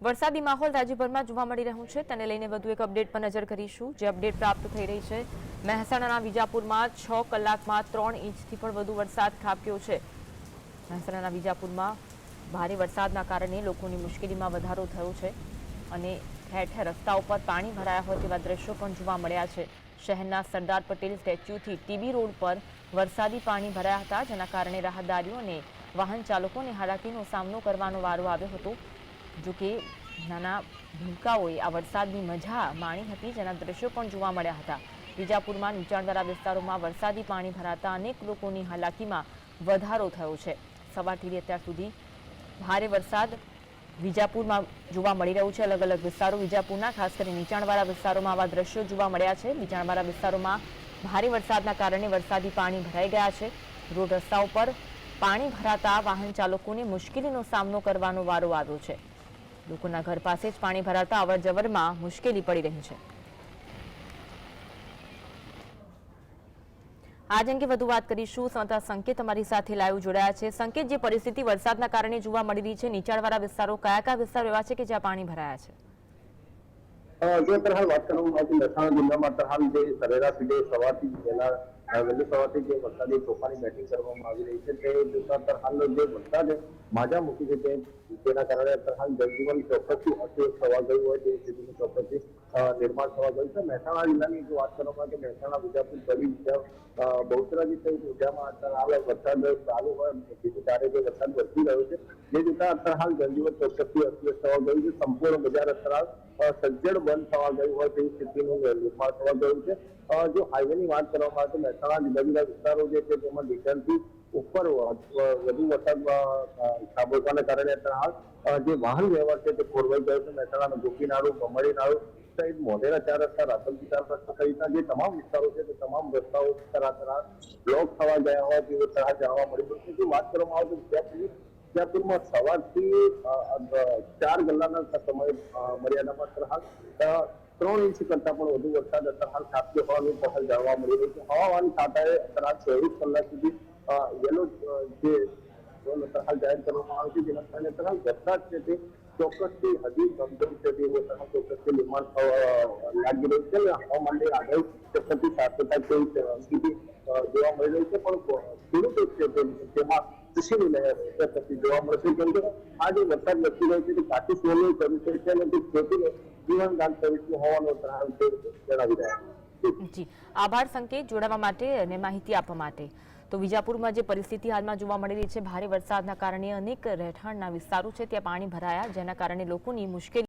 વરસાદી માહોલ રાજ્યભરમાં જોવા મળી રહ્યું છે તેને લઈને વધુ એક અપડેટ પર નજર કરીશું જે અપડેટ પ્રાપ્ત થઈ રહી છે। મહેસાણાના વિજાપુરમાં 6 કલાકમાં 3 ઇંચથી પણ વધુ વરસાદ ખાબક્યો છે। મહેસાણાના વિજાપુરમાં ભારે વરસાદના કારણે લોકોની મુશ્કેલીમાં વધારો થયો છે અને ઠેર ઠેર રસ્તાઓ પર પાણી ભરાયા હોય તેવા દ્રશ્યો પણ જોવા મળ્યા છે। શહેરના સરદાર પટેલ સ્ટેચ્યુથી ટીબી રોડ પર વરસાદી પાણી ભરાયા હતા જેના કારણે રાહદારીઓ અને વાહન ચાલકોને હાલાકીનો સામનો કરવાનો વારો આવ્યો હતો। જો કે નાના ભૂલકાઓએ આ વરસાદની મજા માણી હતી જેના દ્રશ્યો પણ જોવા મળ્યા હતા। વિજાપુરમાં નીચાણવાળા વિસ્તારોમાં વરસાદી પાણી ભરાતા અનેક લોકોની હાલાકીમાં વધારો થયો છે। સવારથી અત્યાર સુધી ભારે વરસાદ વિજાપુરમાં જોવા મળી રહ્યું છે। અલગ અલગ વિસ્તારો વિજાપુરના ખાસ કરીને નીચાણવાળા વિસ્તારોમાં આવા દ્રશ્યો જોવા મળ્યા છે। નીચાણવાળા વિસ્તારોમાં ભારે વરસાદના કારણે વરસાદી પાણી ભરાઈ ગયા છે। રોડ રસ્તાઓ પર પાણી ભરાતા વાહન ચાલકોને મુશ્કેલીનો સામનો કરવાનો વારો આવ્યો છે। લોકોના ઘર પાસે જ પાણી ભરાતા અવરજવરમાં મુશ્કેલી પડી રહી છે। આજ અંગે વધુ વાત કરીશું। સંવાદદાતા સંકેત અમારી સાથે લાઈવ જોડાયા છે। સંકેત, જે પરિસ્થિતિ વરસાદના કારણે જોવા મળી રહી છે નીચાણવાળા વિસ્તારો કયા કયા વિસ્તારો એવા છે કે જ્યાં પાણી ભરાયા છે? જે તરહાલ વાત કરવામાં આવતી મહેસાણા જિલ્લામાં તરહાલ જે સરેરાશ રીતે સવારથી વહેલી સવારથી જે વરસાદી તોફાની બેટિંગ કરવામાં આવી રહી છે તે જોતા તરહાલનો જે વરસાદ માજા મૂકી છે તેના કારણે તરહાલ જનજીવન ચોક્કસથી અસ્તવ્યસ્ત થવા ગયું હોય તે સ્થિતિનું ચોક્કસથી નિર્માણ થવા ગયું છે। મહેસાણા જિલ્લાની જો વાત કરવામાં આવે કે મહેસાણા વિજાપુર કડી બહુચરાજી સહિત ઉજામાં તરહાલ વરસાદ ચાલુ હોય જેથી ત્યારે જે વરસાદ વરસી રહ્યો છે જે જોતા તરહાલ જનજીવન ચોક્કસથી અસ્તવ્યસ્ત થવા ગયું છે। સંપૂર્ણ બજાર તરહાલ સજ્જડ બંધ થવા ગયું હોય તેવી સ્થિતિનું નિર્માણ થવા ગયું છે। જો હાઈવેની વાત કરવામાં આવે તો મહેસાણા જુદા જુદા વિસ્તારો જે છે તેમાં ડીઝલથી ઉપર વધુ વરસાદ ખાબકવાના કારણે જે વાહન વ્યવહાર છે તે ખોરવાઈ ગયો છે। મહેસાણાના ગોપીનાળુ બમણી નાળુ સહિત મોઢેરા 4 રસ્તા રાધનપુર 4 રસ્તા સહિતના જે તમામ વિસ્તારો છે તે તમામ રસ્તાઓ બ્લોક થવા ગયા હોય તેવું જાણવા મળી રહ્યું છે। જો વાત કરવામાં આવે તો વિજાપુરમાં સવારથી 4 કલાકના સમય મર્યાદામાં તરહાલ 3 ઇંચ કરતા પણ વધુ વરસાદ તરહાલ ખાબક્યો હોવાનું તરહાલ જાણવા મળી રહ્યું છે। હવામાન ખાતાએ તરહાલ 24 કલાક સુધી યલો જે તરહાલ જાહેર કરવામાં આવ્યું છે જેના કારણે તરહાલ વરસાદ છે તે ચોક્કસથી હજી ગંભીર છે તેવું તરહાલ ચોક્કસથી નિર્માણ લાગી રહ્યું છે। હવામાનની આગાહી ચોક્કસથી સાથે તેવી સ્થિતિ જોવા મળી રહી છે પણ ખેડૂતો છે તેમાં ખુશીની લહેર જોવા મળશે કેમ કે આ જે વરસાદ વરસી રહ્યો છે તે કાચી સોનું કર્યું છે અને તે ખેતીને જીવનદાન સ્વરૂપનું હોવાનું તરહાલ જણાવી રહ્યા છે। જી, આભાર સંકેત જોડાવા માટે અને માહિતી આપવા માટે। તો વિજાપુરમાં જે પરિસ્થિતિ હાલમાં જોવા મળી રહી છે ભારે વરસાદના કારણે અનેક રહેઠાણના વિસ્તારો છે ત્યાં પાણી ભરાયા જેના કારણે લોકોની મુશ્કેલી